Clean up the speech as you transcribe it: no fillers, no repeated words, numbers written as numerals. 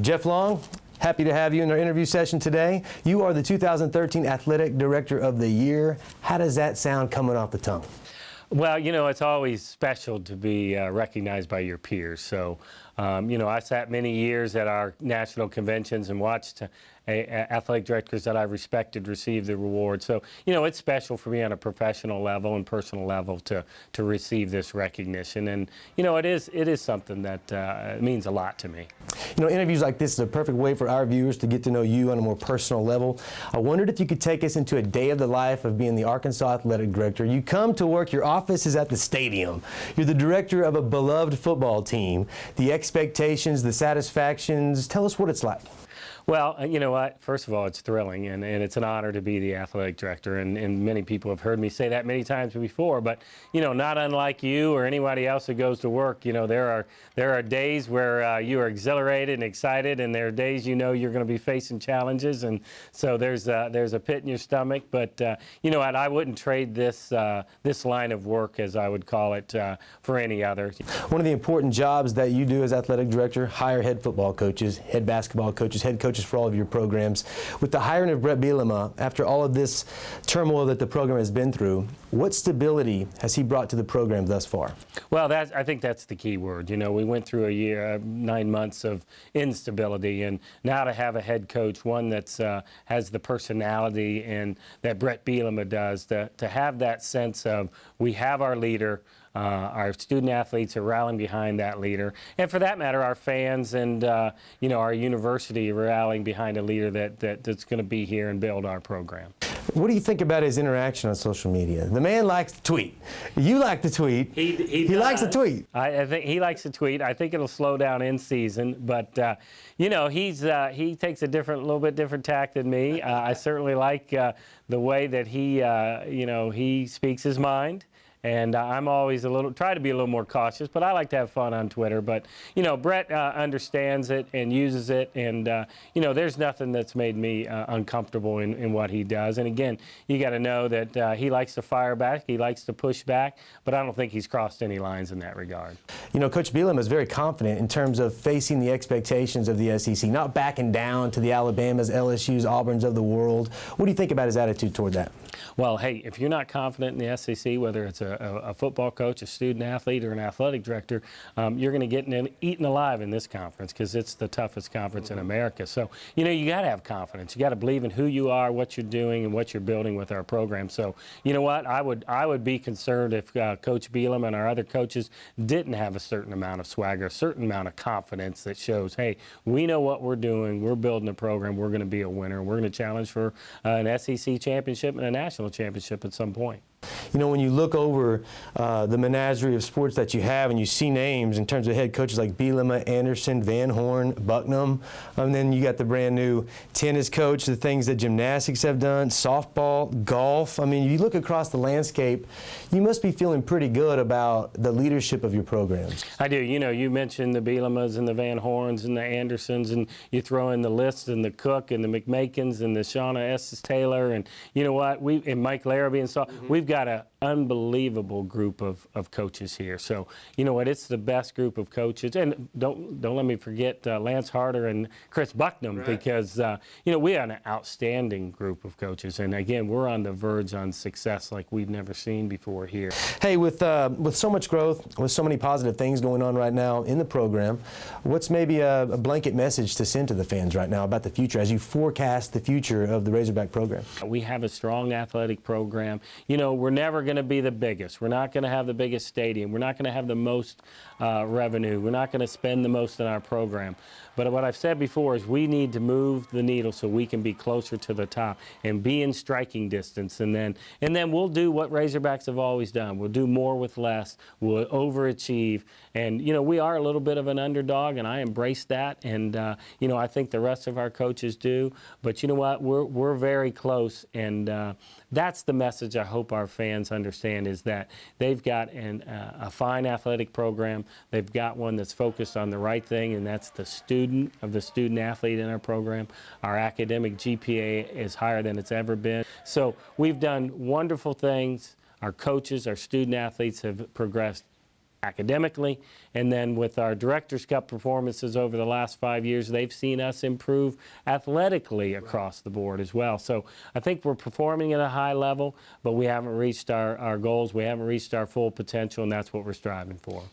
Jeff Long, happy to have you in our interview session today. You are the 2013 Athletic Director of the Year. How does that sound coming off the tongue? Well, you know, it's always special to be recognized by your peers. So, you know, I sat many years at our national conventions and watched athletic directors that I respected receive the reward. So, you know, it's special for me on a professional level and personal level to receive this recognition. And, you know, it is something that means a lot to me. You know, interviews like this is a perfect way for our viewers to get to know you on a more personal level. I wondered if you could take us into a day of the life of being the Arkansas Athletic Director. You come to work, your office is at the stadium. You're the director of a beloved football team. The expectations, the satisfactions, tell us what it's like. Well, you know what? First of all, it's thrilling, and it's an honor to be the athletic director, and many people have heard me say that many times before. But you know, not unlike you or anybody else who goes to work, you know, there are days where you are exhilarated and excited, and there are days you know you're going to be facing challenges, and so there's a pit in your stomach. But you know what? I wouldn't trade this line of work, as I would call it, for any other. One of the important jobs that you do as athletic director: hire head football coaches, head basketball coaches, head coaches for all of your programs. With the hiring of Bret Bielema, after all of this turmoil that the program has been through, what stability has he brought to the program thus far? Well, I think that's the key word. You know, we went through a year, 9 months of instability, and now to have a head coach, one that's has the personality and that Bret Bielema does, to have that sense of we have our leader. Our student athletes are rallying behind that leader, and for that matter, our fans and you know, our university are rallying behind a leader that's going to be here and build our program. What do you think about his interaction on social media? The man likes to tweet. You like to tweet. He likes to tweet. I think he likes to tweet. I think it'll slow down in season, but you know, he takes a little bit different tack than me. I certainly like the way that he you know, he speaks his mind. And I'm always try to be a little more cautious, but I like to have fun on Twitter. But, you know, Bret understands it and uses it. And, you know, there's nothing that's made me uncomfortable in what he does. And, again, you got to know that he likes to fire back. He likes to push back. But I don't think he's crossed any lines in that regard. You know, Coach Bielema is very confident in terms of facing the expectations of the SEC, not backing down to the Alabamas, LSUs, Auburns of the world. What do you think about his attitude toward that? Well, hey, if you're not confident in the SEC, whether it's a football coach, a student athlete, or an athletic director, you're going to get eaten alive in this conference, because it's the toughest conference in America. So, you know, you got to have confidence. You got to believe in who you are, what you're doing, and what you're building with our program. So, you know what? I would be concerned if Coach Bielema and our other coaches didn't have a certain amount of swagger, a certain amount of confidence that shows, hey, we know what we're doing. We're building a program. We're going to be a winner. We're going to challenge for an SEC championship and a national championship at some point. You know, when you look over the menagerie of sports that you have and you see names in terms of head coaches like Bielema, Anderson, Van Horn, Bucknam, and then you got the brand new tennis coach, the things that gymnastics have done, softball, golf. I mean, you look across the landscape, you must be feeling pretty good about the leadership of your programs. I do. You know, you mentioned the Bielemas and the Van Horns and the Andersons, and you throw in the List and the Cook and the McMakins and the Shauna S. Taylor, and you know what? And Mike Larrabee, and so we've got an unbelievable group of coaches here. So, you know what, it's the best group of coaches. And don't let me forget Lance Harder and Chris Bucknam, right? Because, you know, we have an outstanding group of coaches. And, again, we're on the verge on success like we've never seen before here. Hey, with so much growth, with so many positive things going on right now in the program, what's maybe a blanket message to send to the fans right now about the future as you forecast the future of the Razorback program? We have a strong athletic program. You know, we're never going to be the biggest. We're not going to have the biggest stadium. We're not going to have the most revenue. We're not going to spend the most in our program. But what I've said before is we need to move the needle so we can be closer to the top and be in striking distance. And then we'll do what Razorbacks have always done. We'll do more with less. We'll overachieve. And, you know, we are a little bit of an underdog, and I embrace that. And, you know, I think the rest of our coaches do. But you know what? We're very close. And that's the message I hope our fans understand, is that they've got a fine athletic program. They've got one that's focused on the right thing, and that's the student athlete in our program. Our academic GPA is higher than it's ever been. So we've done wonderful things. Our coaches, our student athletes have progressed academically. And then with our Directors Cup performances over the last 5 years, they've seen us improve athletically across the board as well. So I think we're performing at a high level, but we haven't reached our goals. We haven't reached our full potential, and that's what we're striving for.